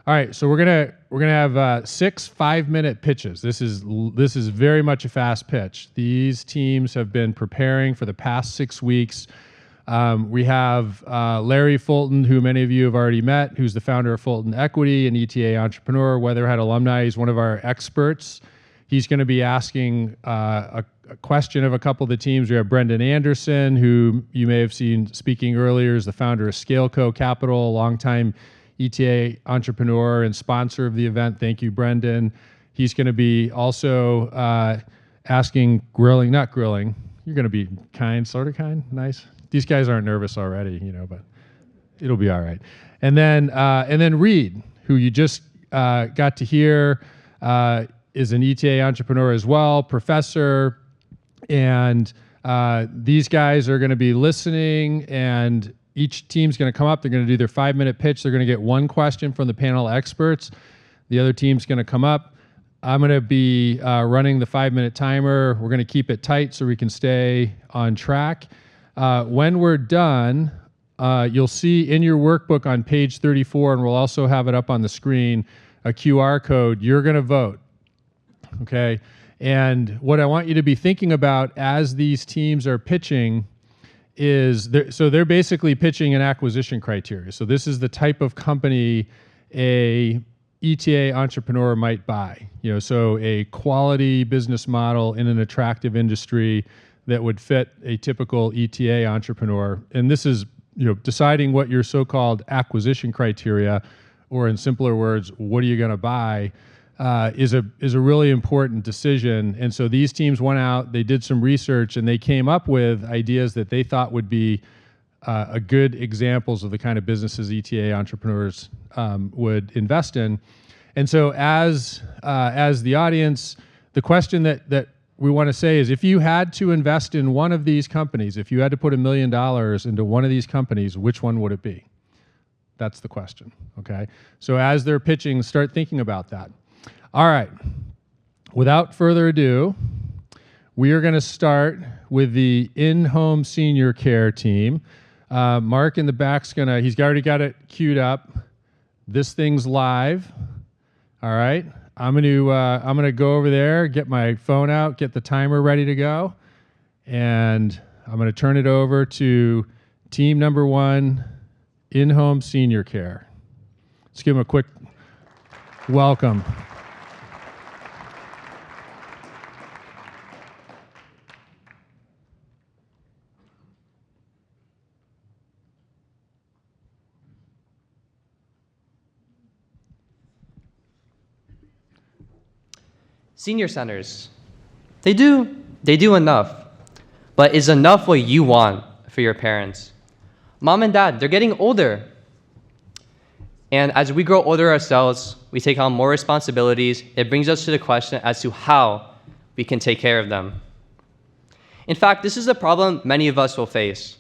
All right, so we're gonna have 6 5-minute pitches. This is very much a fast pitch. These teams have been preparing for the past 6 weeks. We have Larry Fulton, who many of you have already met, who's the founder of Fulton Equity, an ETA entrepreneur, Weatherhead alumni. He's one of our experts. He's going to be asking a question of a couple of the teams. We have Brendan Anderson, who you may have seen speaking earlier, is the founder of Scaleco Capital, a longtime ETA entrepreneur and sponsor of the event. Thank you, Brendan. He's going to be also asking not grilling. You're going to be kind, sort of kind, nice. These guys aren't nervous already, but it'll be all right. And then Reed, who you just got to hear, is an ETA entrepreneur as well, professor, and these guys are going to be listening, and each team's going to come up. They're going to do their 5-minute pitch. They're going to get one question from the panel experts. The other team's going to come up. I'm going to be running the 5-minute timer. We're going to keep it tight so we can stay on track. When we're done, you'll see in your workbook on page 34, and we'll also have it up on the screen, a QR code. You're going to vote, okay? And what I want you to be thinking about as these teams are pitching is, they're basically pitching an acquisition criteria. So this is the type of company a ETA entrepreneur might buy. So a quality business model in an attractive industry that would fit a typical ETA entrepreneur. And this is, deciding what your so-called acquisition criteria, or in simpler words, what are you going to buy, is a really important decision. And so these teams went out, they did some research, and they came up with ideas that they thought would be a good examples of the kind of businesses ETA entrepreneurs would invest in. And so as the audience, the question that we want to say is, if you had to invest in one of these companies, if you had to put $1 million into one of these companies, which one would it be? That's the question, okay? So as they're pitching, start thinking about that. All right, without further ado, we are going to start with the in-home senior care team. Mark in the back's he's already got it queued up. This thing's live. All right, I'm gonna go over there, get my phone out, get the timer ready to go, and I'm gonna turn it over to team number 1, in-home senior care. Let's give them a quick welcome. Senior centers, they do enough, but is enough what you want for your parents? Mom and dad, they're getting older. And as we grow older ourselves, we take on more responsibilities. It brings us to the question as to how we can take care of them. In fact, this is a problem many of us will face.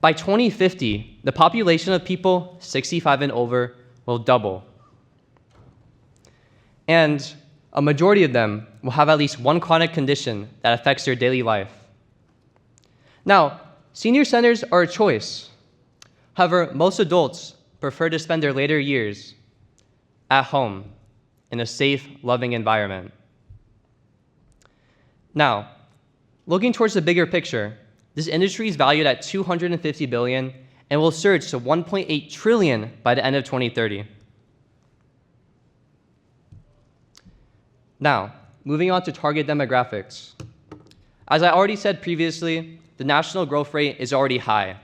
By 2050, the population of people 65 and over will double. And a majority of them will have at least one chronic condition that affects their daily life. Now, senior centers are a choice. However, most adults prefer to spend their later years at home in a safe, loving environment. Now, looking towards the bigger picture, this industry is valued at $250 billion and will surge to $1.8 trillion by the end of 2030. Now, moving on to target demographics. As I already said previously, the national growth rate is already high.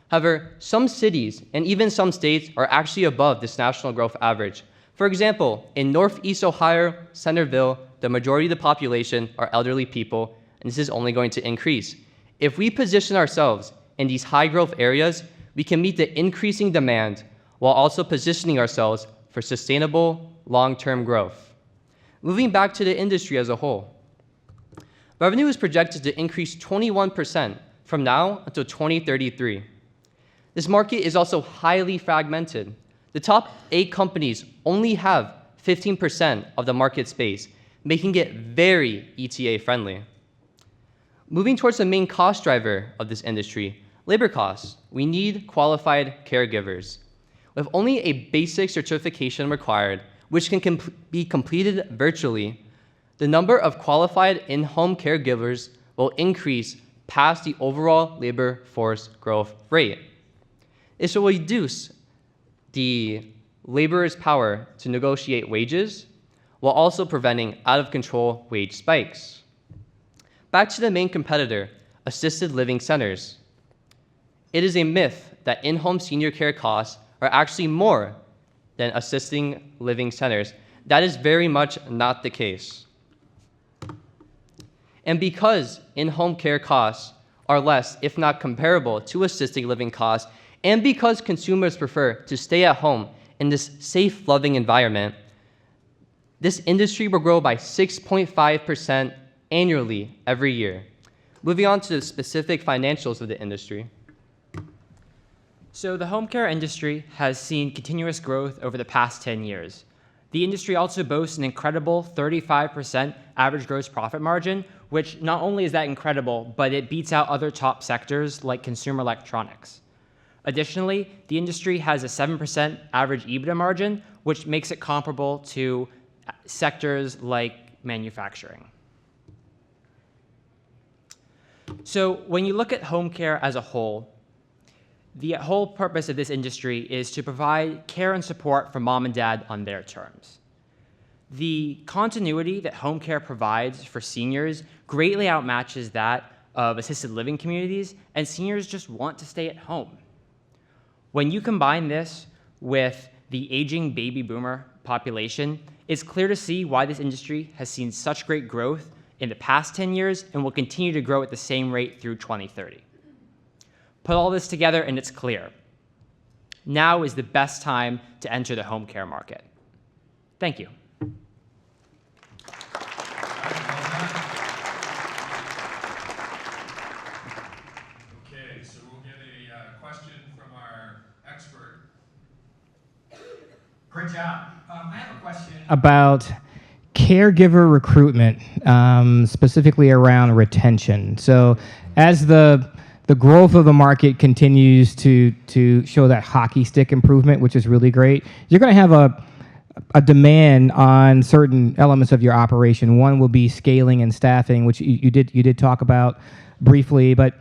However, some cities and even some states are actually above this national growth average. For example, in Northeast Ohio, Centerville, the majority of the population are elderly people, and this is only going to increase. If we position ourselves in these high growth areas, we can meet the increasing demand while also positioning ourselves for sustainable long-term growth. Moving back to the industry as a whole, revenue is projected to increase 21% from now until 2033. This market is also highly fragmented. The top 8 companies only have 15% of the market space, making it very ETA friendly. Moving towards the main cost driver of this industry, labor costs. We need qualified caregivers. with only a basic certification required, which can be completed virtually, the number of qualified in-home caregivers will increase past the overall labor force growth rate. This will reduce the laborer's power to negotiate wages while also preventing out-of-control wage spikes. Back to the main competitor, assisted living centers. It is a myth that in-home senior care costs are actually more than assisting living centers. That is very much not the case. And because in-home care costs are less, if not comparable, to assisted living costs, and because consumers prefer to stay at home in this safe, loving environment, this industry will grow by 6.5% annually every year. Moving on to the specific financials of the industry. So the home care industry has seen continuous growth over the past 10 years. The industry also boasts an incredible 35% average gross profit margin, which not only is that incredible, but it beats out other top sectors like consumer electronics. Additionally, the industry has a 7% average EBITDA margin, which makes it comparable to sectors like manufacturing. So when you look at home care as a whole, the whole purpose of this industry is to provide care and support for mom and dad on their terms. The continuity that home care provides for seniors greatly outmatches that of assisted living communities, and seniors just want to stay at home. When you combine this with the aging baby boomer population, it's clear to see why this industry has seen such great growth in the past 10 years and will continue to grow at the same rate through 2030. Put all this together and it's clear. Now is the best time to enter the home care market. Thank you. Okay, so we'll get a question from our expert. Great job. I have a question about caregiver recruitment, specifically around retention. So as the growth of the market continues to show that hockey stick improvement, which is really great, you're going to have a demand on certain elements of your operation. One will be scaling and staffing, which you did talk about briefly, but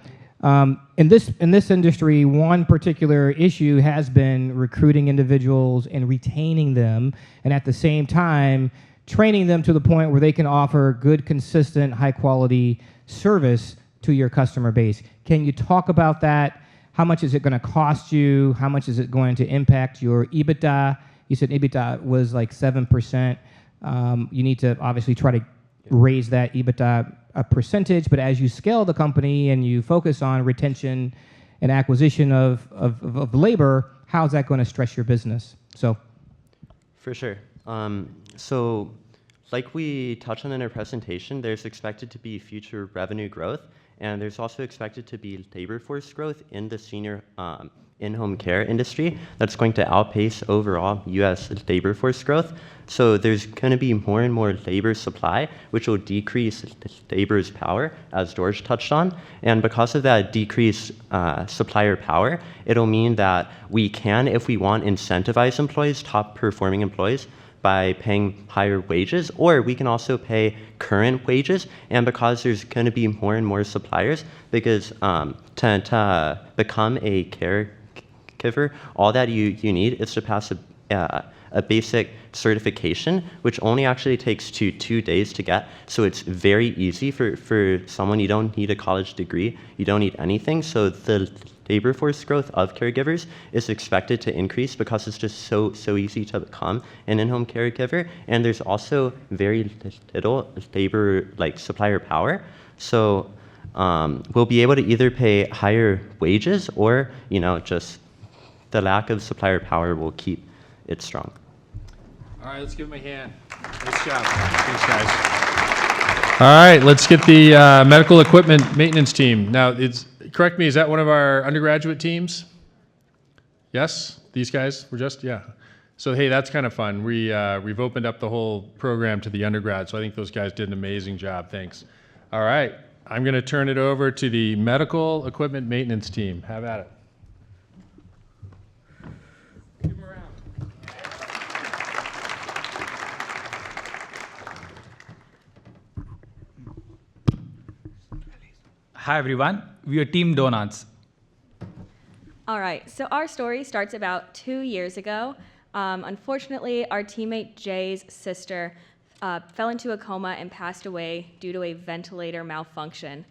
in this industry, one particular issue has been recruiting individuals and retaining them, and at the same time, training them to the point where they can offer good, consistent, high-quality service to your customer base. Can you talk about that? How much is it going to cost you? How much is it going to impact your EBITDA? You said EBITDA was like 7%. You need to obviously try to raise that EBITDA a percentage, but as you scale the company and you focus on retention and acquisition of labor, how's that going to stress your business? So, for sure. So like we touched on in our presentation, there's expected to be future revenue growth, and there's also expected to be labor force growth in the senior in-home care industry that's going to outpace overall U.S. labor force growth. So there's going to be more and more labor supply, which will decrease labor's power, as George touched on. And because of that decreased supplier power, it'll mean that we can, if we want, incentivize employees, top performing employees, by paying higher wages, or we can also pay current wages. And because there's going to be more and more suppliers, because to become a caregiver, all that you need is to pass a basic certification, which only actually takes 2 days to get. So it's very easy for someone. You don't need a college degree. You don't need anything. So the labor force growth of caregivers is expected to increase because it's just so easy to become an in-home caregiver. And there's also very little labor supplier power. So we'll be able to either pay higher wages, or just the lack of supplier power will keep it strong. All right, let's give him a hand. Nice job. Thanks, guys. All right, let's get the medical equipment maintenance team. Now, correct me, is that one of our undergraduate teams? Yes? These guys were yeah. So, hey, that's kind of fun. We've opened up the whole program to the undergrad, so I think those guys did an amazing job. Thanks. All right, I'm going to turn it over to the medical equipment maintenance team. Have at it. Give them a round. Hi, everyone. We are Team Donuts. All right, so our story starts about 2 years ago. Unfortunately, our teammate Jay's sister fell into a coma and passed away due to a ventilator malfunction.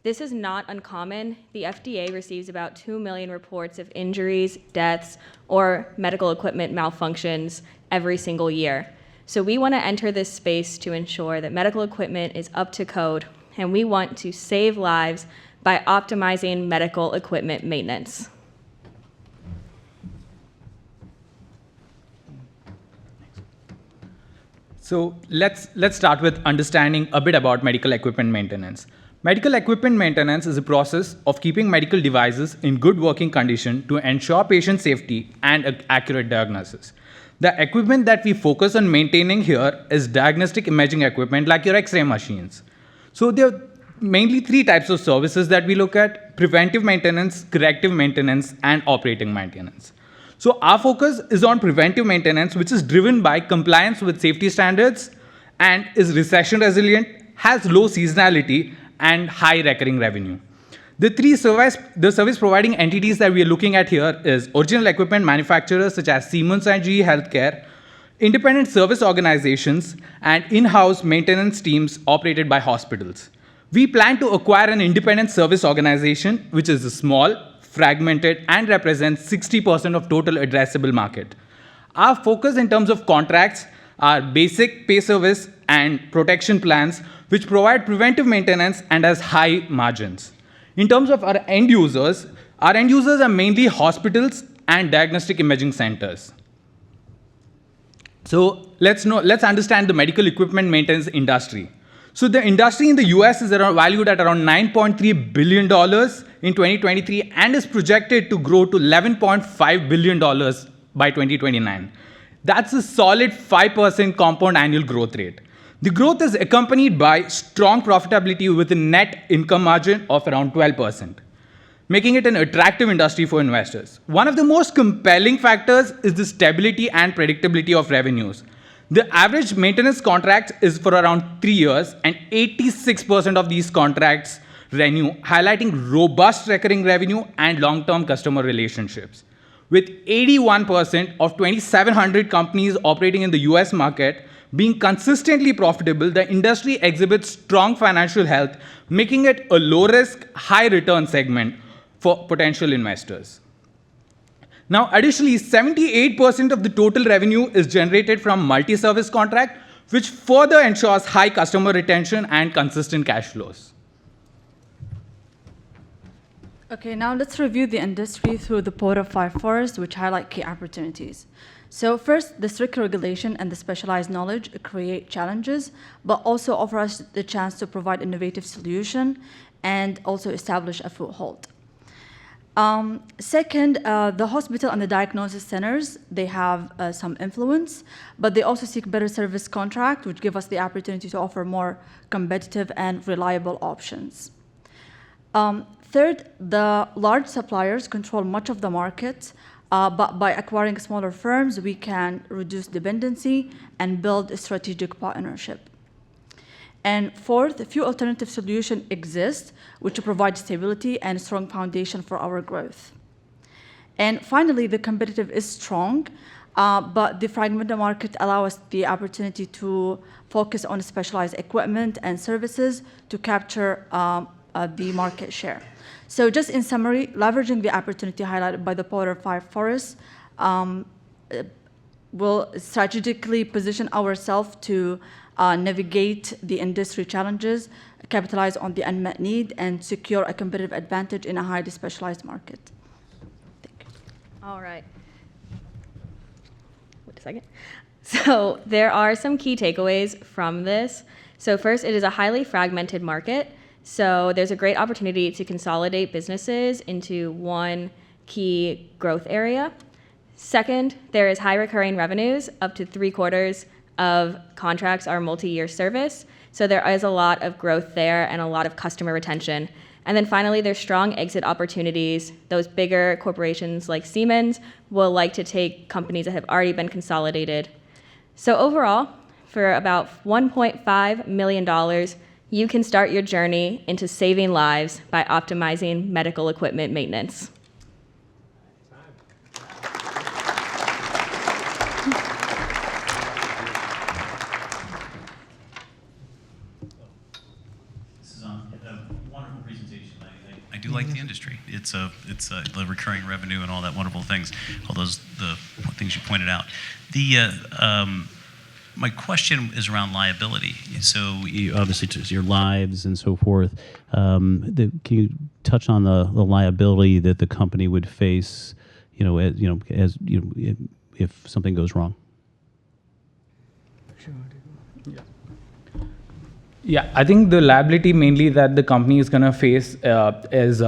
This is not uncommon. The FDA receives about 2 million reports of injuries, deaths, or medical equipment malfunctions every single year. So we want to enter this space to ensure that medical equipment is up to code, and we want to save lives by optimizing medical equipment maintenance. So let's start with understanding a bit about medical equipment maintenance. Medical equipment maintenance is a process of keeping medical devices in good working condition to ensure patient safety and accurate diagnosis. The equipment that we focus on maintaining here is diagnostic imaging equipment like your X-ray machines. So there are mainly 3 types of services that we look at: preventive maintenance, corrective maintenance, and operating maintenance. So our focus is on preventive maintenance, which is driven by compliance with safety standards and is recession resilient, has low seasonality, and high recurring revenue. The service providing entities that we are looking at here is original equipment manufacturers such as Siemens and GE Healthcare, independent service organizations, and in-house maintenance teams operated by hospitals. We plan to acquire an independent service organization, which is small, fragmented, and represents 60% of total addressable market. Our focus in terms of contracts are basic pay service and protection plans, which provide preventive maintenance and has high margins. In terms of our end users are mainly hospitals and diagnostic imaging centers. So let's understand the medical equipment maintenance industry. So the industry in the US is valued at around $9.3 billion in 2023 and is projected to grow to $11.5 billion by 2029. That's a solid 5% compound annual growth rate. The growth is accompanied by strong profitability with a net income margin of around 12%, making it an attractive industry for investors. One of the most compelling factors is the stability and predictability of revenues. The average maintenance contract is for around 3 years, and 86% of these contracts renew, highlighting robust recurring revenue and long-term customer relationships. With 81% of 2,700 companies operating in the US market being consistently profitable, the industry exhibits strong financial health, making it a low-risk, high-return segment for potential investors. Now, additionally, 78% of the total revenue is generated from multi-service contract, which further ensures high customer retention and consistent cash flows. Okay, now let's review the industry through the Port of 5 forests, which highlight key opportunities. So first, the strict regulation and the specialized knowledge create challenges, but also offer us the chance to provide innovative solution and also establish a foothold. Second, the hospital and the diagnosis centers, they have some influence, but they also seek better service contract, which give us the opportunity to offer more competitive and reliable options. Third, the large suppliers control much of the market, but by acquiring smaller firms, we can reduce dependency and build a strategic partnership. And fourth, a few alternative solutions exist, which provide stability and strong foundation for our growth. And finally, the competitive is strong, but the fragmented market allows us the opportunity to focus on specialized equipment and services to capture the market share. So just in summary, leveraging the opportunity highlighted by the Port of 5 forests will strategically position ourselves to navigate the industry challenges, capitalize on the unmet need, and secure a competitive advantage in a highly specialized market. Thank you. All right. Wait a second. So there are some key takeaways from this. So first, it is a highly fragmented market. So there's a great opportunity to consolidate businesses into one key growth area. Second, there is high recurring revenues. Up to 3/4 of contracts are multi-year service. So there is a lot of growth there and a lot of customer retention. And then finally, there's strong exit opportunities. Those bigger corporations like Siemens will like to take companies that have already been consolidated. So overall, for about $1.5 million you can start your journey into saving lives by optimizing medical equipment maintenance. I do like the industry. It's the recurring revenue and all that wonderful things, all those the things you pointed out. My question is around liability. So obviously your lives and so forth. Can you touch on the liability that the company would face, if something goes wrong? Yeah, I think the liability mainly that the company is going to face is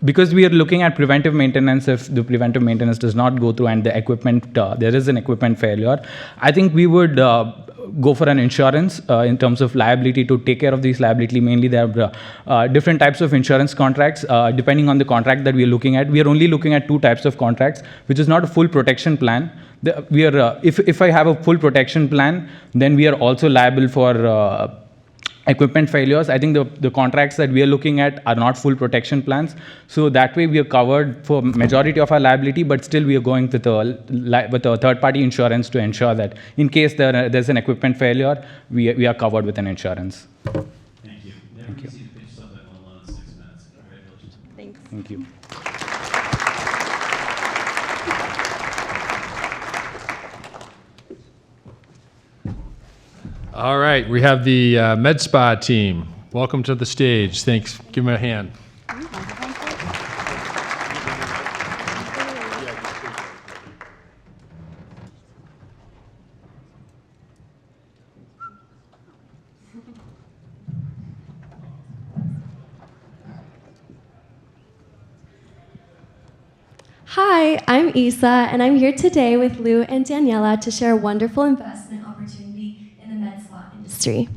because we are looking at preventive maintenance. If the preventive maintenance does not go through and the equipment, there is an equipment failure, I think we would go for an insurance in terms of liability to take care of these liability. Mainly there are different types of insurance contracts. Depending on the contract that we are looking at, we are only looking at 2 types of contracts, which is not a full protection plan. If I have a full protection plan, then we are also liable for equipment failures. I think the contracts that we are looking at are not full protection plans. So that way we are covered for majority of our liability, but still we are going with a third-party insurance to ensure that in case there's an equipment failure, we are covered with an insurance. Thank you. Thank you. Thanks. Thank you. All right, we have the MedSpa team. Welcome to the stage. Thanks. Give them a hand. Hi, I'm Isa, and I'm here today with Lou and Daniela to share a wonderful investment opportunity in the med spa industry.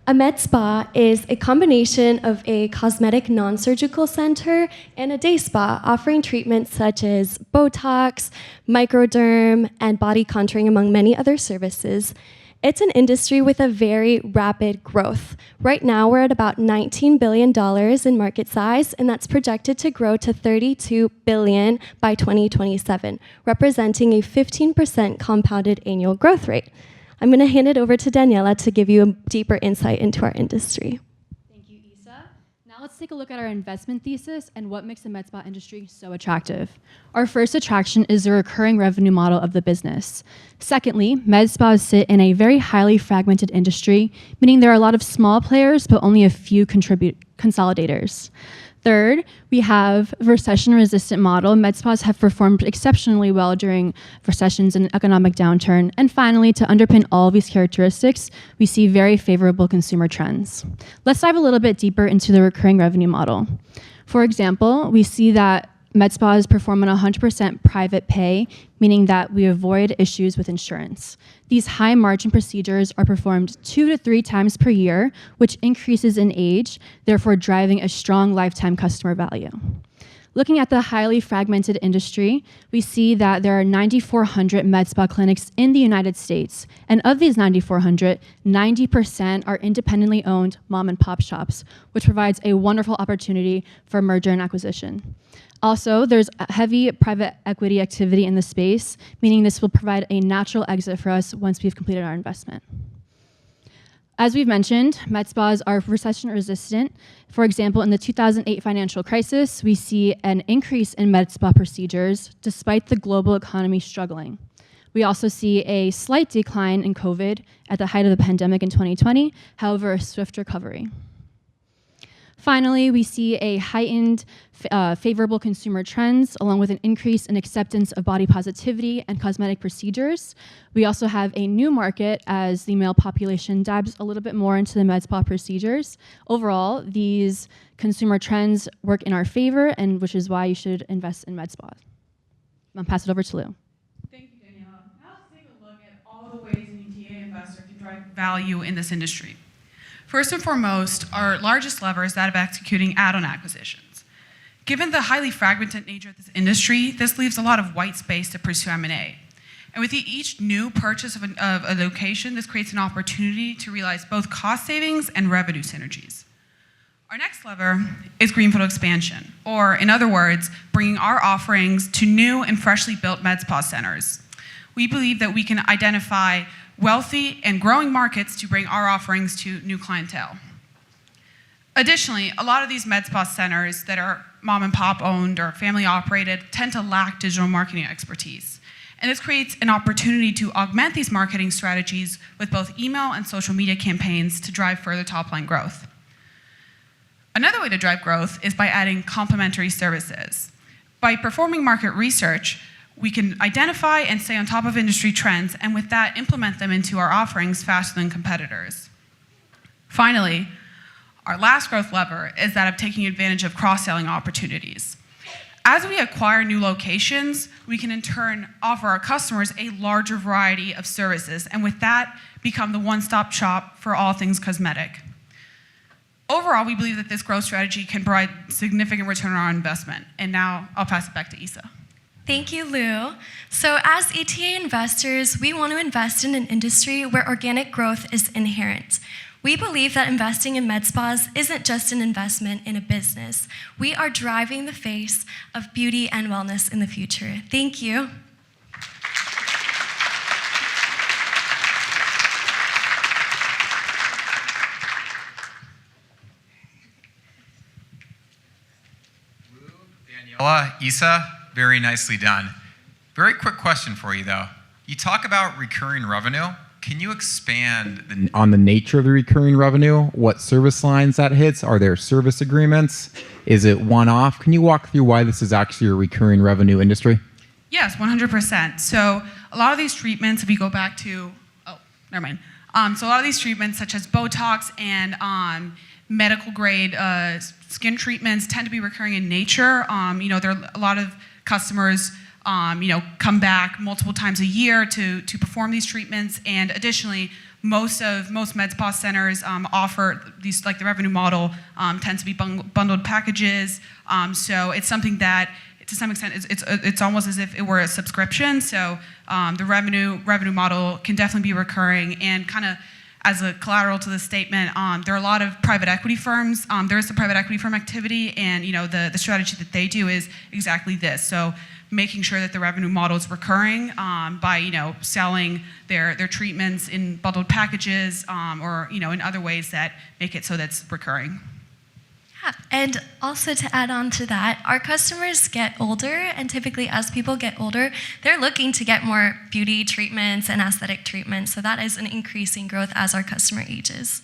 A med spa is a combination of a cosmetic non-surgical center and a day spa offering treatments such as Botox, microderm, and body contouring, among many other services. It's an industry with a very rapid growth. Right now, we're at about $19 billion in market size, and that's projected to grow to $32 billion by 2027, representing a 15% compounded annual growth rate. I'm going to hand it over to Daniela to give you a deeper insight into our industry. Thank you, Isa. Now let's take a look at our investment thesis and what makes the med spa industry so attractive. Our first attraction is the recurring revenue model of the business. Secondly, med spas sit in a very highly fragmented industry, meaning there are a lot of small players, but only a few consolidators. Third, we have a recession-resistant model. Med spas have performed exceptionally well during recessions and economic downturn. And finally, to underpin all of these characteristics, we see very favorable consumer trends. Let's dive a little bit deeper into the recurring revenue model. For example, we see that med spas perform on 100% private pay, meaning that we avoid issues with insurance. These high-margin procedures are performed 2 to 3 times per year, which increases in age, therefore driving a strong lifetime customer value. Looking at the highly fragmented industry, we see that there are 9,400 med spa clinics in the United States. And of these 9,400, 90% are independently owned mom and pop shops, which provides a wonderful opportunity for merger and acquisition. Also, there's heavy private equity activity in the space, meaning this will provide a natural exit for us once we've completed our investment. As we've mentioned, med spas are recession resistant. For example, in the 2008 financial crisis, we see an increase in med spa procedures despite the global economy struggling. We also see a slight decline in COVID at the height of the pandemic in 2020, however, a swift recovery. Finally, we see a heightened favorable consumer trends along with an increase in acceptance of body positivity and cosmetic procedures. We also have a new market as the male population dives a little bit more into the med spa procedures. Overall, these consumer trends work in our favor, and which is why you should invest in med spas. I'll pass it over to Lou. Thank you, Daniela. Now let's take a look at all the ways an ETA investor can drive value in this industry. First and foremost, our largest lever is that of executing add-on acquisitions. Given the highly fragmented nature of this industry, this leaves a lot of white space to pursue M&A. And with each new purchase of a location, this creates an opportunity to realize both cost savings and revenue synergies. Our next lever is greenfield expansion, or in other words, bringing our offerings to new and freshly built med spa centers. We believe that we can identify wealthy and growing markets to bring our offerings to new clientele. Additionally, a lot of these med spa centers that are mom and pop owned or family operated tend to lack digital marketing expertise. And this creates an opportunity to augment these marketing strategies with both email and social media campaigns to drive further top line growth. Another way to drive growth is by adding complementary services. By performing market research, we can identify and stay on top of industry trends, and with that, implement them into our offerings faster than competitors. Finally, our last growth lever is that of taking advantage of cross-selling opportunities. As we acquire new locations, we can in turn offer our customers a larger variety of services, and with that, become the one-stop shop for all things cosmetic. Overall, we believe that this growth strategy can provide significant return on our investment. And now I'll pass it back to Isa. Thank you, Lou. So as ETA investors, we want to invest in an industry where organic growth is inherent. We believe that investing in med spas isn't just an investment in a business. We are driving the face of beauty and wellness in the future. Thank you. Daniela, Isa, very nicely done. Very quick question for you though. You talk about recurring revenue. Can you expand on the nature of the recurring revenue? What service lines that hits? Are there service agreements? Is it one-off? Can you walk through why this is actually a recurring revenue industry? Yes, 100%. So a lot of these treatments, if we go back to, never mind. So a lot of these treatments, such as Botox and medical grade skin treatments, tend to be recurring in nature. There are a lot of customers come back multiple times a year to perform these treatments. And additionally, most med spa centers offer these, like the revenue model tends to be bundled packages. So it's something that, to some extent, it's almost as if it were a subscription. So the revenue model can definitely be recurring. And kind of as a collateral to the statement, there are a lot of private equity firms. There is the private equity firm activity, and the strategy that they do is exactly this. So making sure that the revenue model is recurring by selling their treatments in bundled packages or in other ways that make it so that's recurring. Yeah, and also to add on to that, our customers get older, and typically as people get older, they're looking to get more beauty treatments and aesthetic treatments. So that is an increasing growth as our customer ages.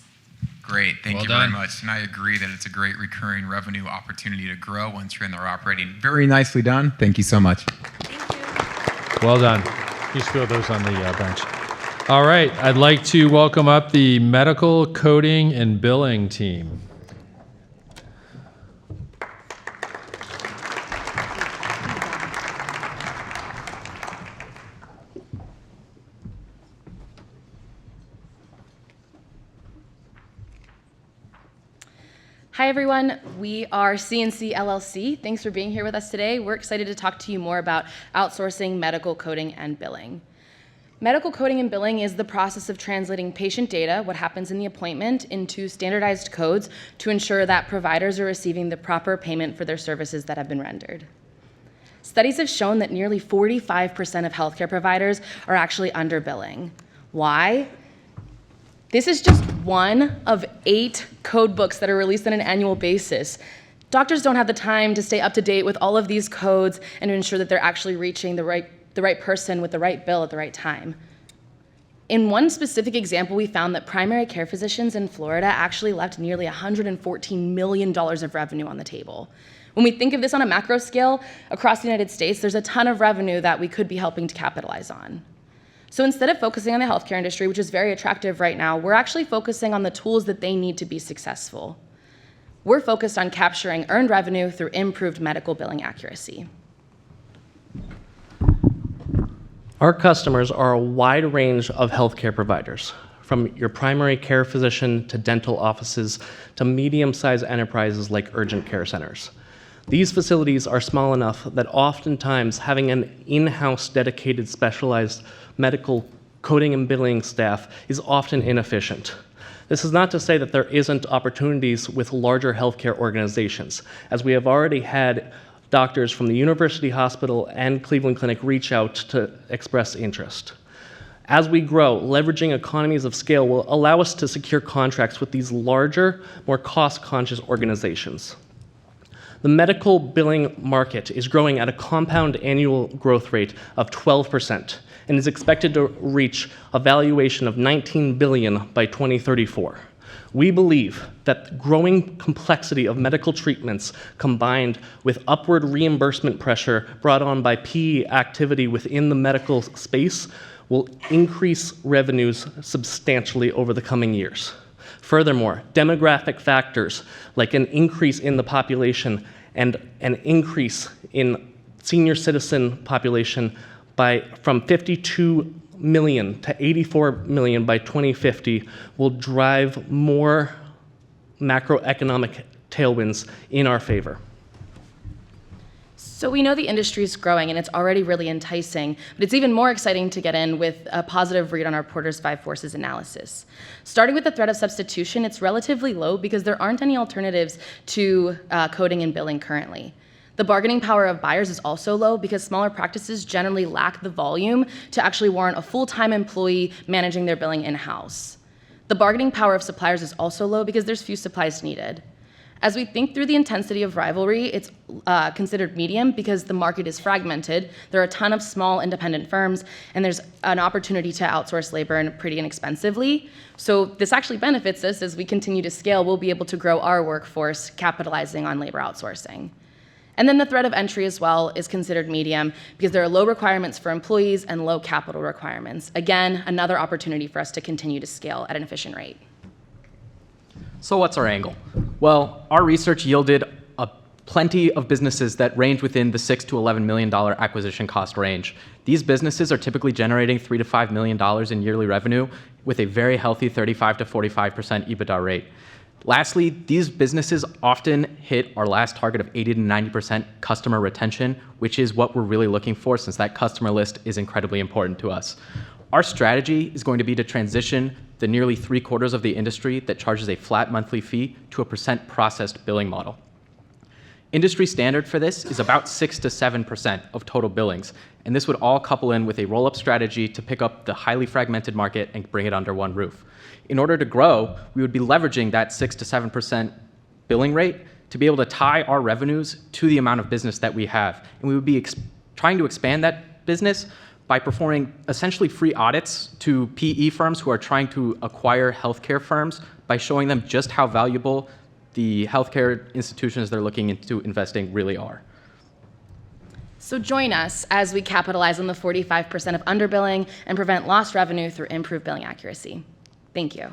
Great, thank you very much. And I agree that it's a great recurring revenue opportunity to grow once you're in there operating. Very nicely done. Thank you so much. Thank you. Well done. Please fill those on the bench. All right, I'd like to welcome up the medical coding and billing team. Hi everyone, we are CNC LLC. Thanks for being here with us today. We're excited to talk to you more about outsourcing medical coding and billing. Medical coding and billing is the process of translating patient data, what happens in the appointment, into standardized codes to ensure that providers are receiving the proper payment for their services that have been rendered. Studies have shown that nearly 45% of healthcare providers are actually underbilling. Why? This is just one of 8 code books that are released on an annual basis. Doctors don't have the time to stay up to date with all of these codes and to ensure that they're actually reaching the right person with the right bill at the right time. In one specific example, we found that primary care physicians in Florida actually left nearly $114 million of revenue on the table. When we think of this on a macro scale, across the United States, there's a ton of revenue that we could be helping to capitalize on. So instead of focusing on the healthcare industry, which is very attractive right now, we're actually focusing on the tools that they need to be successful. We're focused on capturing earned revenue through improved medical billing accuracy. Our customers are a wide range of healthcare providers, from your primary care physician to dental offices to medium-sized enterprises like urgent care centers. These facilities are small enough that oftentimes having an in-house dedicated specialized medical coding and billing staff is often inefficient. This is not to say that there isn't opportunities with larger healthcare organizations, as we have already had doctors from the University Hospital and Cleveland Clinic reach out to express interest. As we grow, leveraging economies of scale will allow us to secure contracts with these larger, more cost-conscious organizations. The medical billing market is growing at a compound annual growth rate of 12% and is expected to reach a valuation of $19 billion by 2034. We believe that growing complexity of medical treatments combined with upward reimbursement pressure brought on by PE activity within the medical space will increase revenues substantially over the coming years. Furthermore, demographic factors like an increase in the population and an increase in senior citizen population from 52 million to 84 million by 2050 will drive more macroeconomic tailwinds in our favor. So we know the industry is growing and it's already really enticing, but it's even more exciting to get in with a positive read on our Porter's 5 Forces analysis. Starting with the threat of substitution, it's relatively low because there aren't any alternatives to coding and billing currently. The bargaining power of buyers is also low because smaller practices generally lack the volume to actually warrant a full-time employee managing their billing in-house. The bargaining power of suppliers is also low because there's few supplies needed. As we think through the intensity of rivalry, it's considered medium because the market is fragmented. There are a ton of small independent firms, and there's an opportunity to outsource labor pretty inexpensively. So this actually benefits us as we continue to scale. We'll be able to grow our workforce, capitalizing on labor outsourcing. And then the threat of entry as well is considered medium because there are low requirements for employees and low capital requirements. Again, another opportunity for us to continue to scale at an efficient rate. So what's our angle? Well, our research yielded plenty of businesses that range within the $6 to $11 million acquisition cost range. These businesses are typically generating $3 to $5 million in yearly revenue with a very healthy 35 to 45% EBITDA rate. Lastly, these businesses often hit our last target of 80 to 90% customer retention, which is what we're really looking for since that customer list is incredibly important to us. Our strategy is going to be to transition the nearly 3/4 of the industry that charges a flat monthly fee to a percent processed billing model. Industry standard for this is about 6 to 7% of total billings, and this would all couple in with a roll-up strategy to pick up the highly fragmented market and bring it under one roof. In order to grow, we would be leveraging that 6 to 7% billing rate to be able to tie our revenues to the amount of business that we have. And we would be trying to expand that business by performing essentially free audits to PE firms who are trying to acquire healthcare firms by showing them just how valuable the healthcare institutions they're looking into investing really are. So join us as we capitalize on the 45% of underbilling and prevent lost revenue through improved billing accuracy. Thank you.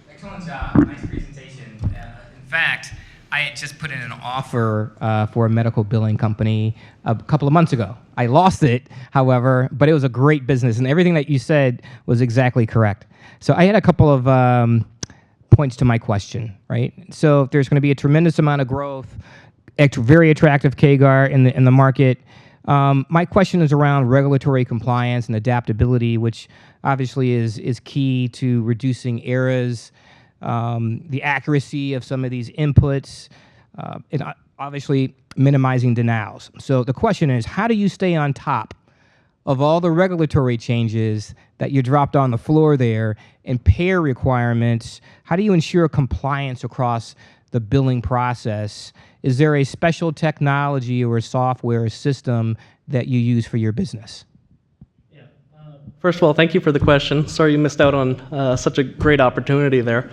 Excellent job. Nice presentation. In fact, I just put in an offer for a medical billing company a couple of months ago. I lost it, however, but it was a great business, and everything that you said was exactly correct. So I had a couple of points to my question, right? So if there's going to be a tremendous amount of growth, very attractive CAGR in the market. My question is around regulatory compliance and adaptability, which obviously is key to reducing errors, the accuracy of some of these inputs, and obviously minimizing denials. So the question is, how do you stay on top of all the regulatory changes that you dropped on the floor there and payer requirements? How do you ensure compliance across the billing process? Is there a special technology or software system that you use for your business? First of all, thank you for the question. Sorry you missed out on such a great opportunity there.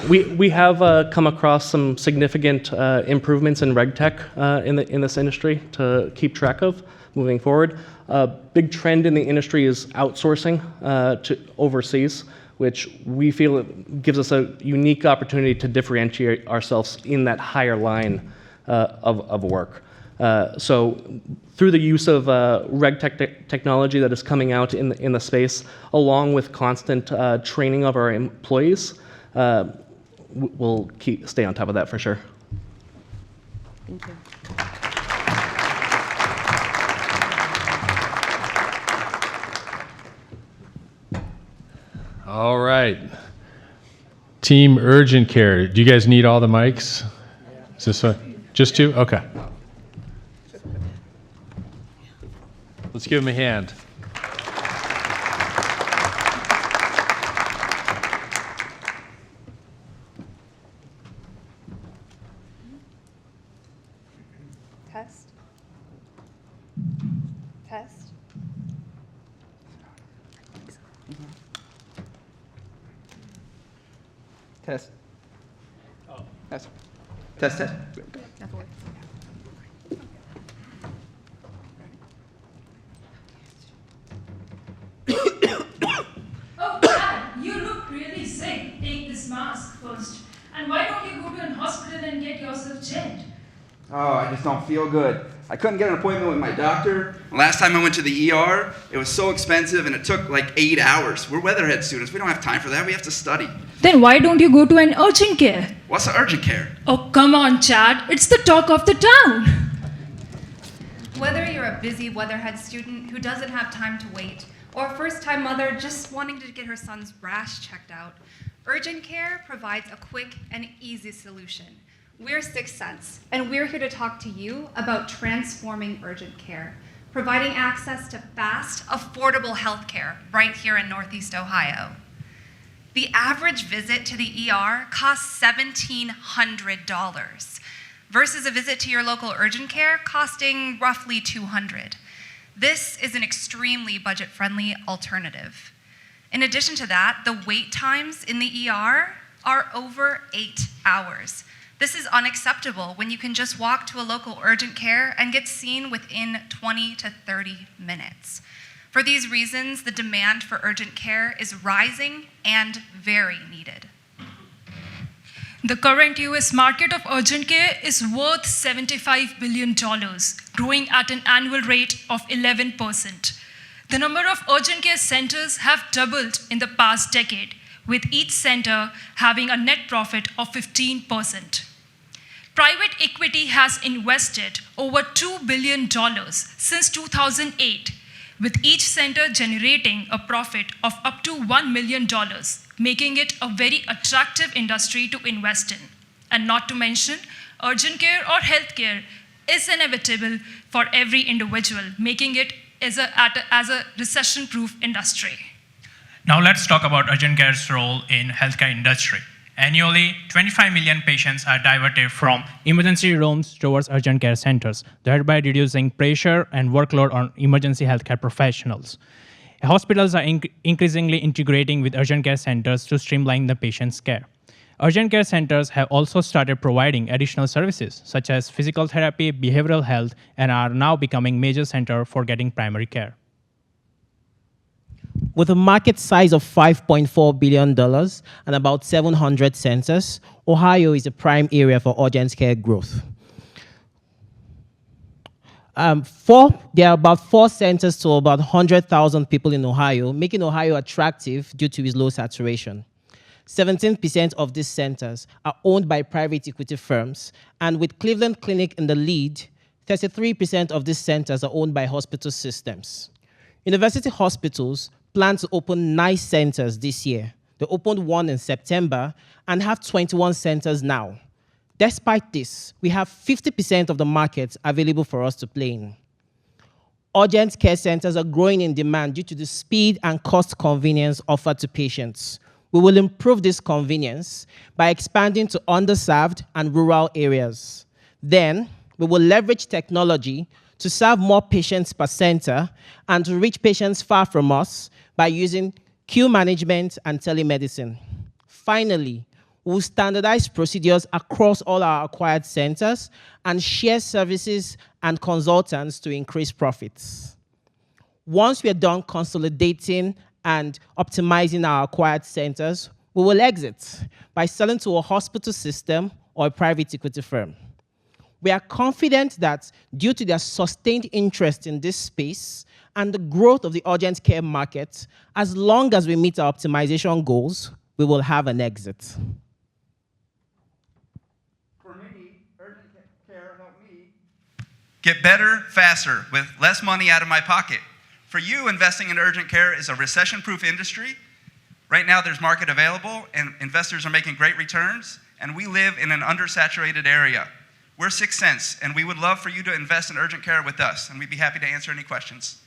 We have come across some significant improvements in RegTech in this industry to keep track of moving forward. A big trend in the industry is outsourcing to overseas, which we feel it gives us a unique opportunity to differentiate ourselves in that higher line of work. So through the use of RegTech technology that is coming out in the space, along with constant training of our employees, we'll stay on top of that for sure. Thank you. All right. Team Urgent Care. Do you guys need all the mics? Is this one? Just two? Okay. Let's give them a hand. Test. Test. Test. Oh. Test. Test, test. Oh, Dad, you look really sick. Take this mask first. And why don't you go to an hospital and get yourself checked? Oh, I just don't feel good. I couldn't get an appointment with my doctor. Last time I went to the ER, it was so expensive and it took like 8 hours. We're Weatherhead students. We don't have time for that. We have to study. Then why don't you go to an urgent care? What's the urgent care? Oh, come on, Chad. It's the talk of the town. Whether you're a busy Weatherhead student who doesn't have time to wait, or a first-time mother just wanting to get her son's rash checked out, Urgent Care provides a quick and easy solution. We're Sixth Sense, and we're here to talk to you about transforming urgent care, providing access to fast, affordable healthcare right here in Northeast Ohio. The average visit to the ER costs $1,700 versus a visit to your local urgent care costing roughly $200. This is an extremely budget-friendly alternative. In addition to that, the wait times in the ER are over 8 hours. This is unacceptable when you can just walk to a local urgent care and get seen within 20 to 30 minutes. For these reasons, the demand for urgent care is rising and very needed. The current US market of urgent care is worth $75 billion, growing at an annual rate of 11%. The number of urgent care centers have doubled in the past decade, with each center having a net profit of 15%. Private equity has invested over $2 billion since 2008, with each center generating a profit of up to $1 million, making it a very attractive industry to invest in. And not to mention, urgent care or healthcare is inevitable for every individual, making it as a recession-proof industry. Now let's talk about urgent care's role in healthcare industry. Annually, 25 million patients are diverted from emergency rooms towards urgent care centers, thereby reducing pressure and workload on emergency healthcare professionals. Hospitals are increasingly integrating with urgent care centers to streamline the patient's care. Urgent care centers have also started providing additional services, such as physical therapy, behavioral health, and are now becoming major center for getting primary care. With a market size of $5.4 billion and about 700 centers, Ohio is a prime area for urgent care growth. There are about 4 centers to about 100,000 people in Ohio, making Ohio attractive due to its low saturation. 17% of these centers are owned by private equity firms, and with Cleveland Clinic in the lead, 33% of these centers are owned by hospital systems. University hospitals plan to open 9 centers this year. They opened 1 in September and have 21 centers now. Despite this, we have 50% of the market available for us to play in. Urgent care centers are growing in demand due to the speed and cost convenience offered to patients. We will improve this convenience by expanding to underserved and rural areas. Then, we will leverage technology to serve more patients per center and to reach patients far from us by using queue management and telemedicine. Finally, we'll standardize procedures across all our acquired centers and share services and consultants to increase profits. Once we're done consolidating and optimizing our acquired centers, we will exit by selling to a hospital system or a private equity firm. We are confident that due to their sustained interest in this space and the growth of the urgent care market, as long as we meet our optimization goals, we will have an exit. For me, urgent care helped me. Get better, faster, with less money out of my pocket. For you, investing in urgent care is a recession-proof industry. Right now, there's market available, and investors are making great returns, and we live in an undersaturated area. We're 6 Cents, and we would love for you to invest in urgent care with us, and we'd be happy to answer any questions.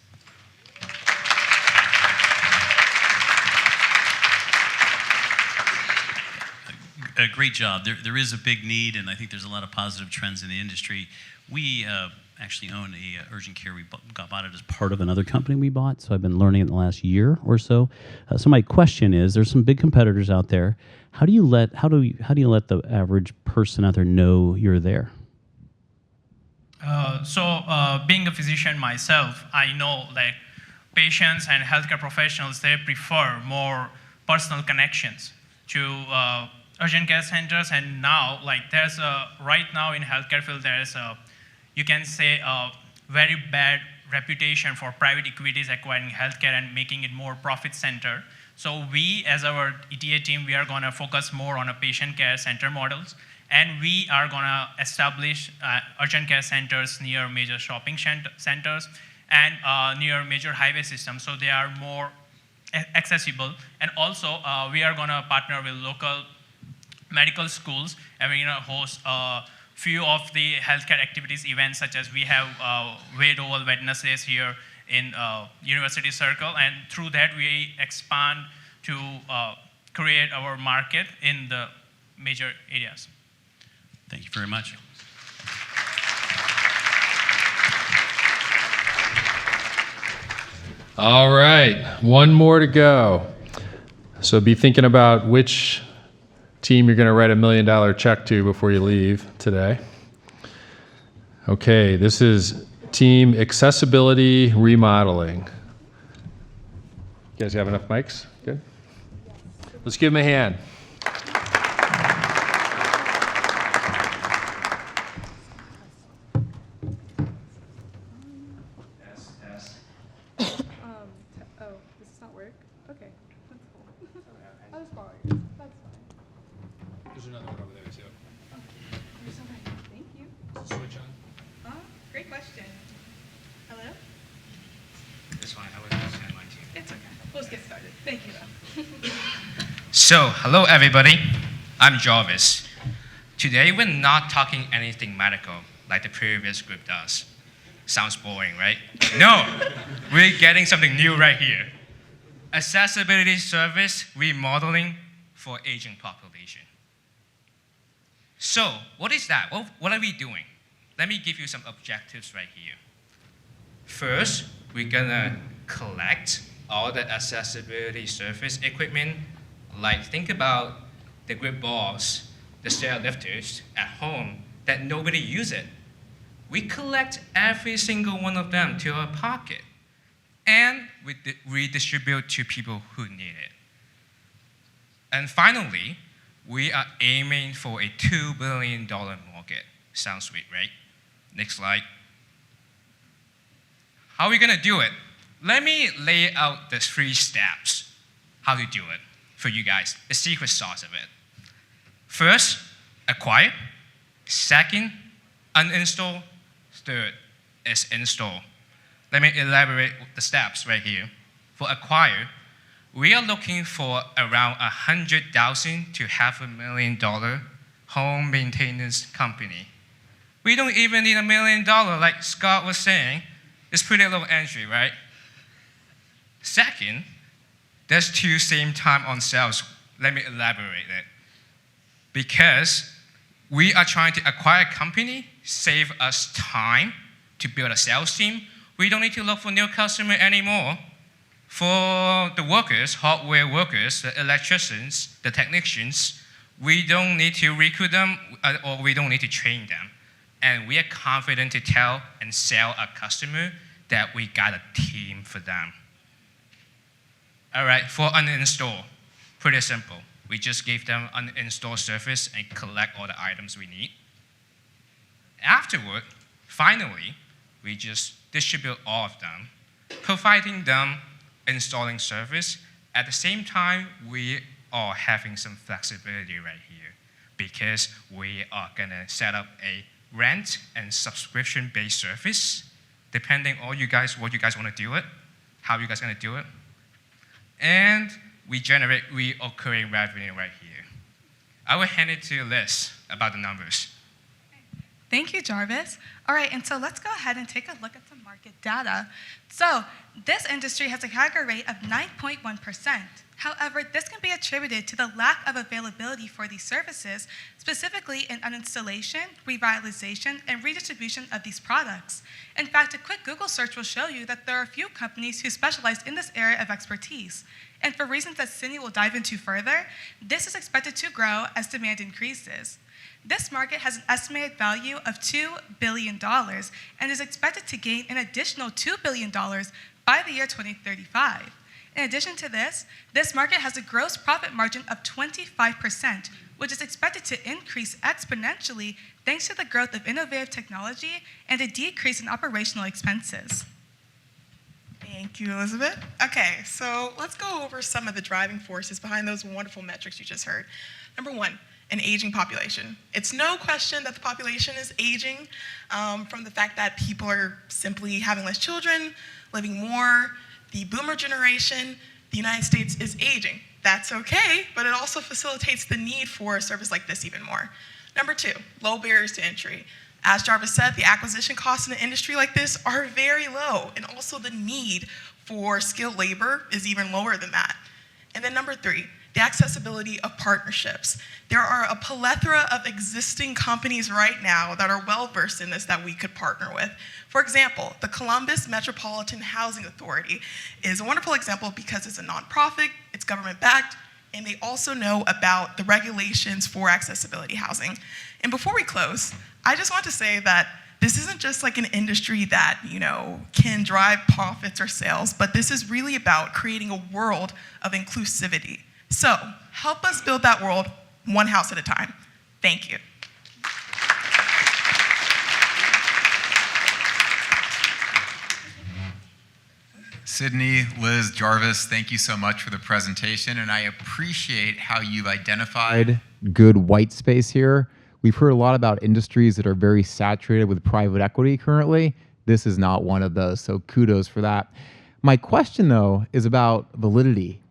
Great job. There is a big need, and I think there's a lot of positive trends in the industry. We actually own a urgent care. We bought it as part of another company we bought, so I've been learning in the last year or so. So my question is, there's some big competitors out there. How do you let the average person out there know you're there? Being a physician myself, I know like patients and healthcare professionals, they prefer more personal connections to urgent care centers. And now, like right now in healthcare field, there's you can say a very bad reputation for private equities acquiring healthcare and making it more profit center. So we, as our ETA team, we are gonna focus more on a patient care center models. And we are going to establish urgent care centers near major shopping centers and near major highway systems, so they are more accessible. And also, we are going to partner with local medical schools, and we're going to host a few of the healthcare activities events, such as we have Wade Oval Wednesdays here in University Circle, and through that we expand to create our market in the major areas. Thank you very much. All right, one more to go. So be thinking about which team you're going to write $1 million check to before you leave today. Okay, this is Team Accessibility Remodeling. You guys have enough mics? Good. Let's give them a hand. There's another one over there too. Thank you. Switch on. Great question. Hello? It's fine. I would just hand mine to you. It's okay. Let's get started. Thank you, though. So, hello everybody. I'm Jarvis. Today we're not talking anything medical like the previous group does. Sounds boring, right? No, we're getting something new right here. Accessibility service remodeling for aging population. So, what is that? What are we doing? Let me give you some objectives right here. First, we're gonna collect all the accessibility service equipment, like think about the grip balls, the stair lifters at home that nobody uses. We collect every single one of them to our pocket, and we redistribute to people who need it. And finally, we are aiming for a $2 billion market. Sounds sweet, right? Next slide. How are we gonna do it? Let me lay out the 3 steps, how to do it for you guys, the secret sauce of it. First, acquire. Second, uninstall. Third is install. Let me elaborate the steps right here. For acquire, we are looking for around $100,000 to $500,000 home maintenance company. We don't even need $1 million, like Scott was saying. It's pretty low entry, right? Second, there's 2 same time on sales. Let me elaborate it. Because we are trying to acquire a company, save us time to build a sales team. We don't need to look for new customer anymore. For the workers, hardware workers, the electricians, the technicians, we don't need to recruit them or we don't need to train them. And we are confident to tell and sell our customer that we got a team for them. All right, for uninstall, pretty simple. We just gave them an install service and collect all the items we need. Afterward, finally, we just distribute all of them, providing them installing service. At the same time, we are having some flexibility right here because we are gonna set up a rent and subscription-based service, depending on what you guys want to do it, how you guys going to do it. And we generate recurring revenue right here. I will hand it to Liz about the numbers. Thank you, Jarvis. All right, and so let's go ahead and take a look at some market data. So this industry has a CAGR rate of 9.1%. However, this can be attributed to the lack of availability for these services, specifically in uninstallation, revitalization, and redistribution of these products. In fact, a quick Google search will show you that there are a few companies who specialize in this area of expertise. And for reasons that Cindy will dive into further, this is expected to grow as demand increases. This market has an estimated value of $2 billion and is expected to gain an additional $2 billion by the year 2035. In addition to this market has a gross profit margin of 25%, which is expected to increase exponentially thanks to the growth of innovative technology and a decrease in operational expenses. Thank you, Elizabeth. Okay, so let's go over some of the driving forces behind those wonderful metrics you just heard. Number one, an aging population. It's no question that the population is aging from the fact that people are simply having less children, living more. The boomer generation, the United States is aging. That's okay, but it also facilitates the need for a service like this even more. Number two, low barriers to entry. As Jarvis said, the acquisition costs in an industry like this are very low, and also the need for skilled labor is even lower than that. And then number three, the accessibility of partnerships. There are a plethora of existing companies right now that are well-versed in this that we could partner with. For example, the Columbus Metropolitan Housing Authority is a wonderful example because it's a nonprofit, it's government-backed, and they also know about the regulations for accessibility housing. And before we close, I just want to say that this isn't just like an industry that, can drive profits or sales, but this is really about creating a world of inclusivity. So help us build that world one house at a time. Thank you. Sydney, Liz, Jarvis, thank you so much for the presentation, and I appreciate how you've identified good white space here. We've heard a lot about industries that are very saturated with private equity currently. This is not one of those, so kudos for that. My question, though, is about validity.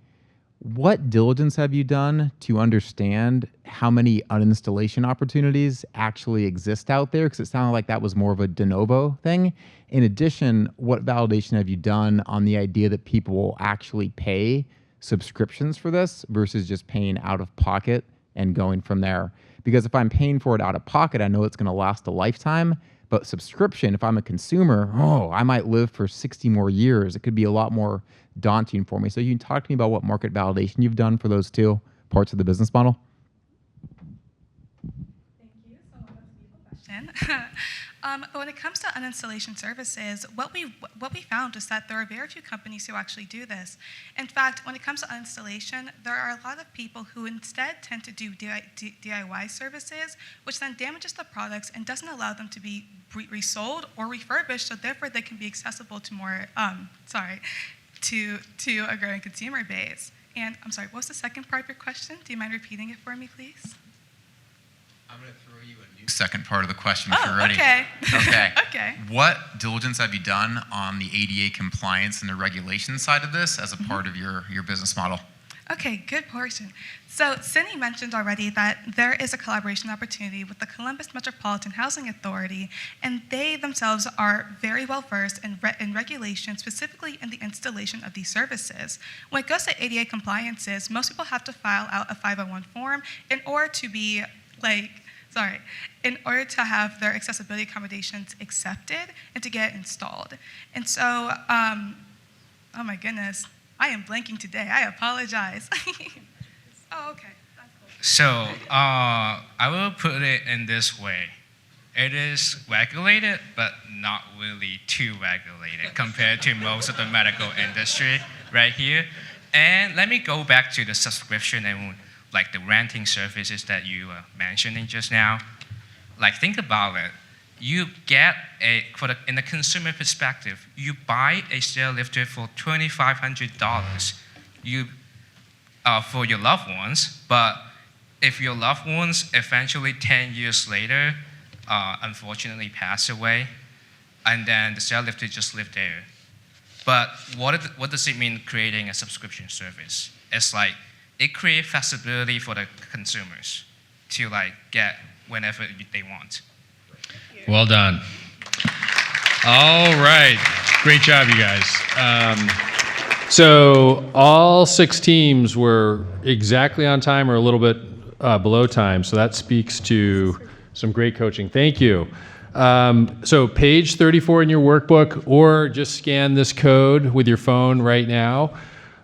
What diligence have you done to understand how many uninstallation opportunities actually exist out there? Because it sounded like that was more of a de novo thing. In addition, what validation have you done on the idea that people will actually pay subscriptions for this versus just paying out of pocket and going from there? Because if I'm paying for it out of pocket, I know it's going to last a lifetime. But subscription, if I'm a consumer, I might live for 60 more years. It could be a lot more daunting for me. So you can talk to me about what market validation you've done for those two parts of the business model. Thank you. So that's a beautiful question. But when it comes to uninstallation services, what we found is that there are very few companies who actually do this. In fact, when it comes to uninstallation, there are a lot of people who instead tend to do DIY services, which then damages the products and doesn't allow them to be resold or refurbished, so therefore they can be accessible to more, to a growing consumer base. And I'm sorry, what was the second part of your question? Do you mind repeating it for me, please? I'm going to throw you a new second part of the question if you're ready. Okay. Okay. Okay. What diligence have you done on the ADA compliance and the regulation side of this as a part of your business model? Okay, good portion. So Cindy mentioned already that there is a collaboration opportunity with the Columbus Metropolitan Housing Authority, and they themselves are very well versed in regulation, specifically in the installation of these services. When it goes to ADA compliances, most people have to file out a 501 form in order to be in order to have their accessibility accommodations accepted and to get installed. And so, oh my goodness, I am blanking today. I apologize. Oh, okay. That's cool. So I will put it in this way. It is regulated, but not really too regulated compared to most of the medical industry right here. And let me go back to the subscription and like the renting services that you were mentioning just now. Like, think about it. You get in the consumer perspective, you buy a stair lifter for $2,500 for your loved ones, but if your loved ones eventually 10 years later unfortunately passed away, and then the sales lifter just lived there. But what does it mean creating a subscription service? It's like it creates flexibility for the consumers to like get whenever they want. Well done. All right. Great job, you guys. So all 6 teams were exactly on time or a little bit below time. So that speaks to some great coaching. Thank you. So page 34 in your workbook, or just scan this code with your phone right now.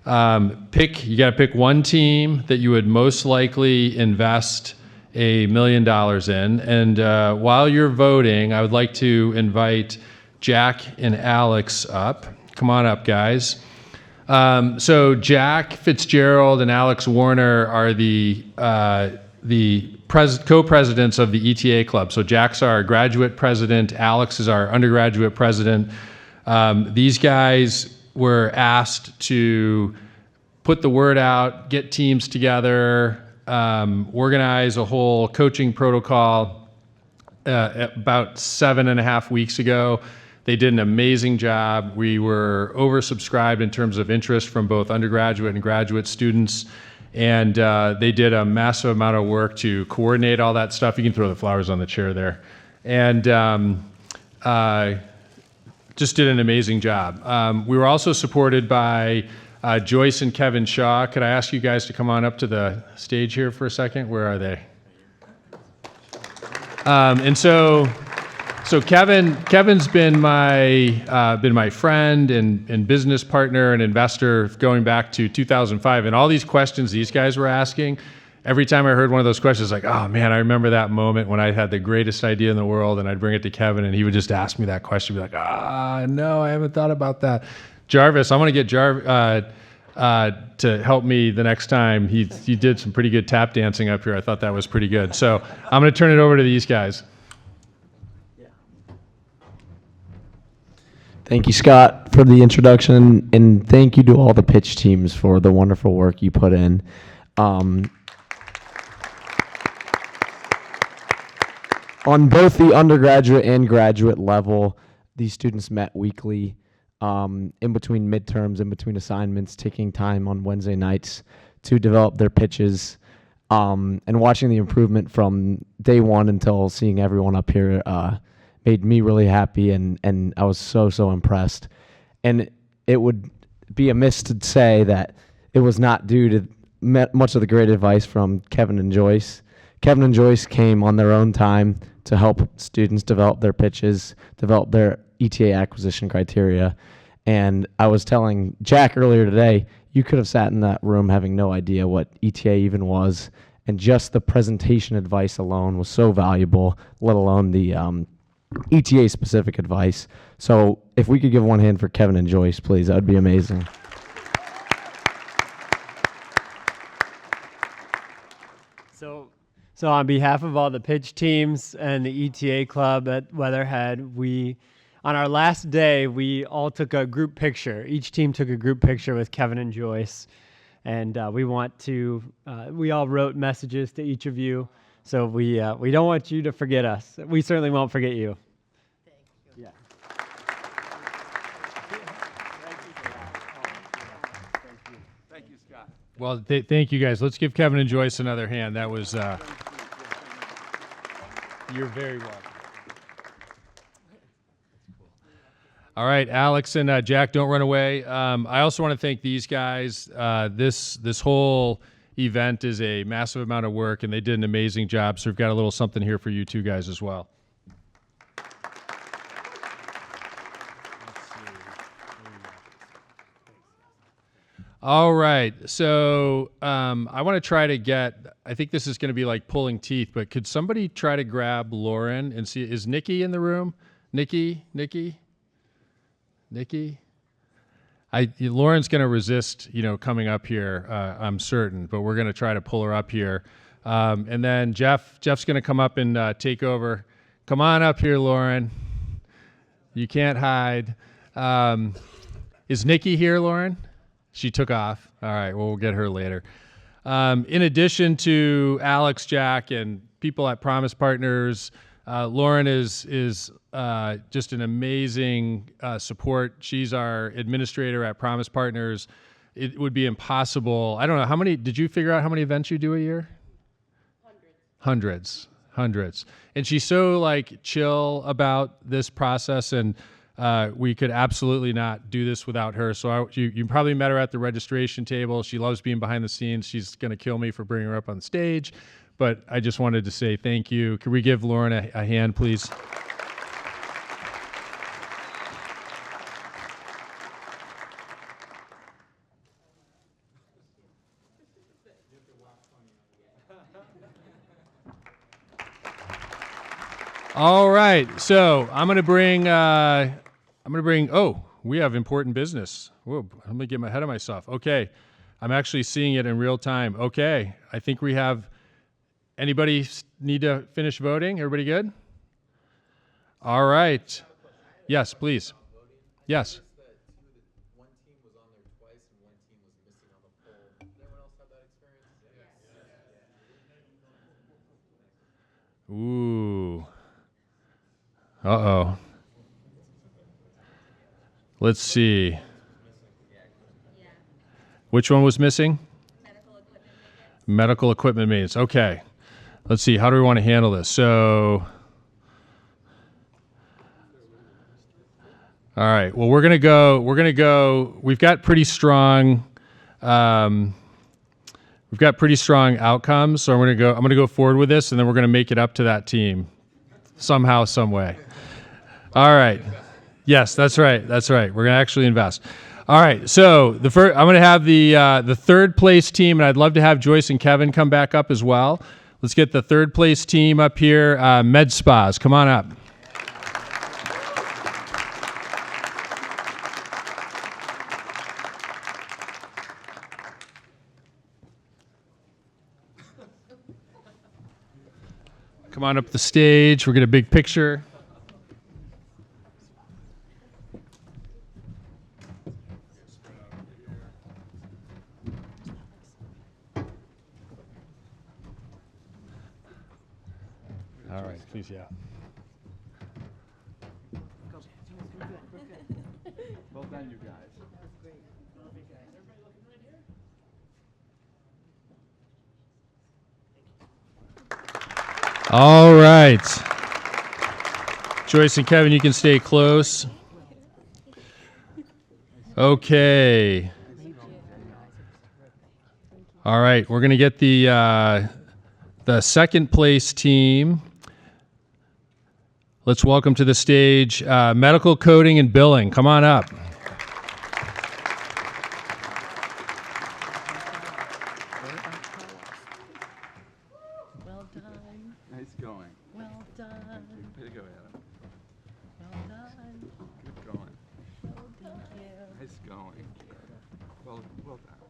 You got to pick one team that you would most likely invest $1 million in. And while you're voting, I would like to invite Jack and Alex up. Come on up, guys. So Jack Fitzgerald and Alex Warner are the co-presidents of the ETA Club. So Jack's our graduate president, Alex is our undergraduate president. These guys were asked to put the word out, get teams together, organize a whole coaching protocol about 7.5 weeks ago. They did an amazing job. We were oversubscribed in terms of interest from both undergraduate and graduate students. And they did a massive amount of work to coordinate all that stuff. You can throw the flowers on the chair there. And just did an amazing job. We were also supported by Joyce and Kevin Shaw. Could I ask you guys to come on up to the stage here for a second? Where are they? So Kevin's been my friend and business partner and investor going back to 2005. And all these questions these guys were asking, every time I heard one of those questions, like, oh man, I remember that moment when I had the greatest idea in the world, and I'd bring it to Kevin, and he would just ask me that question, be like, no, I haven't thought about that. Jarvis, I'm gonna get Jarvis to help me the next time. He did some pretty good tap dancing up here. I thought that was pretty good. So I'm gonna turn it over to these guys. Thank you, Scott, for the introduction, and thank you to all the pitch teams for the wonderful work you put in. On both the undergraduate and graduate level, these students met weekly in between midterms, in between assignments, taking time on Wednesday nights to develop their pitches, and watching the improvement from day one until seeing everyone up here made me really happy, and I was so impressed. And it would be amiss to say that it was not due to much of the great advice from Kevin and Joyce. Kevin and Joyce came on their own time to help students develop their pitches, develop their ETA acquisition criteria. And I was telling Jack earlier today, you could have sat in that room having no idea what ETA even was, and just the presentation advice alone was so valuable, let alone the ETA specific advice. So if we could give one hand for Kevin and Joyce, please, that would be amazing. So on behalf of all the pitch teams and the ETA club at Weatherhead, on our last day, we all took a group picture. Each team took a group picture with Kevin and Joyce. And we all wrote messages to each of you. So we don't want you to forget us. We certainly won't forget you. Thank you. Yeah. Thank you, Scott. Well, thank you guys. Let's give Kevin and Joyce another hand. That was, you're very welcome. All right, Alex and Jack, don't run away. I also want to thank these guys. This whole event is a massive amount of work, and they did an amazing job. So we've got a little something here for you two guys as well. All right, so I want to try to get, I think this is going to be like pulling teeth, but could somebody try to grab Lauren and see, is Nikki in the room? Nikki? Lauren's going to resist, coming up here, I'm certain, but we're going to try to pull her up here. And then Jeff's going to come up and take over. Come on up here, Lauren. You can't hide. Is Nikki here, Lauren? She took off. All right, well, we'll get her later. In addition to Alex, Jack, and people at Promise Partners, Lauren is just an amazing support. She's our administrator at Promise Partners. It would be impossible. I don't know, how many, did you figure out how many events you do a year? Hundreds. And she's so like chill about this process, and we could absolutely not do this without her. So you probably met her at the registration table. She loves being behind the scenes. She's going to kill me for bringing her up on stage. But I just wanted to say thank you. Can we give Lauren a hand, please? All right, so I'm gonna bring. Oh, we have important business. Whoa, let me get ahead of myself. Okay, I'm actually seeing it in real time. Okay, I think we have. Anybody need to finish voting? Everybody good? All right. Yes, please. Yes. Ooh. Uh-oh. Let's see. Which one was missing? Medical equipment maintenance. Okay. Let's see. How do we want to handle this? So, all right. Well, we're gonna go. We've got pretty strong. We've got pretty strong outcomes. So I'm gonna go forward with this, and then we're gonna make it up to that team, somehow, some way. All right. Yes, that's right. We're gonna actually invest. All right. So I'm gonna have the third place team, and I'd love to have Joyce and Kevin come back up as well. Let's get the third place team up here. Med Spas, come on up. Come on up the stage. We'll get a big picture. All right, please, yeah. Well done, you guys. All right. Joyce and Kevin, you can stay close. Okay. All right, we're going to get the second place team. Let's welcome to the stage medical coding and billing. Come on up. Well done. Nice going. Well done. Way to go, Adam. Well done. Good going. Well done. Nice going. Well done.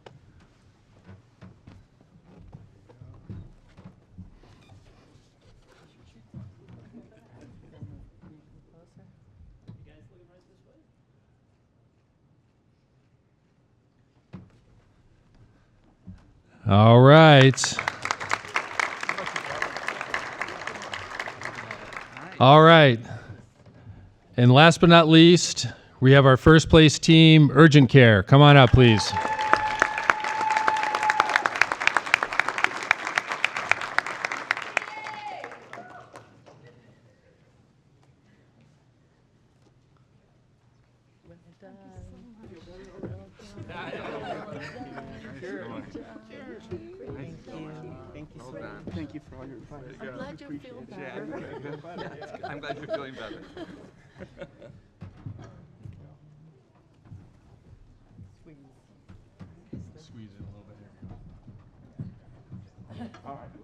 All right. All right. And last but not least, we have our first place team, Urgent Care. Come on up, please. Thank you for all your advice. I'm glad you feel better. I'm glad you're feeling better. Squeeze in a little bit here. All right.